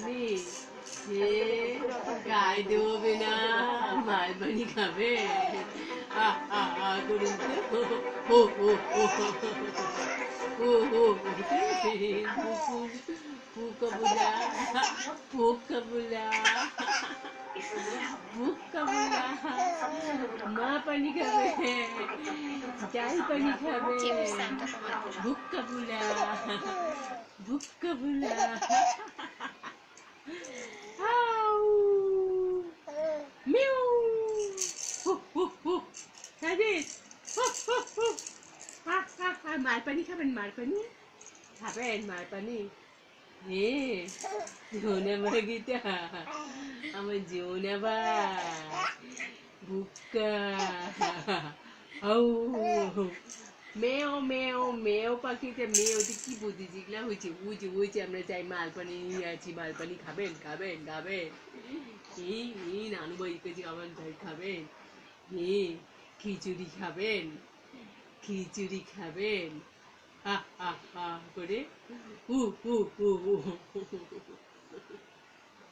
পানি গায়ে দেবে না, মাল পানি খাবে। করুন তো ও ও ও ও ও পুকা বুলা বুকা বুলা মা পানি খাবে, ডাল পানি খাবে, বুকা বুলা বুকা বুলা মিউ মার পানি খাবেন, মার পানি খাবেন, মার পানি জোনা বাগিটা আমার জোনা বা বুকা আউ মেও মেও মেও পাখিটা মেয়ে ওটি কি বুদ্ধি যেগুলা হয়েছে বুঝে বুঝে আমরা চাই মালপানি নিয়ে আছি, মালপানি খাবেন খাবেন খাবেন এই নানু বাড়ি কাছে আমার যাই খাবেন, খিচুড়ি খাবেন, খিচুড়ি খাবেন হা হা হা করে হু হু হু হু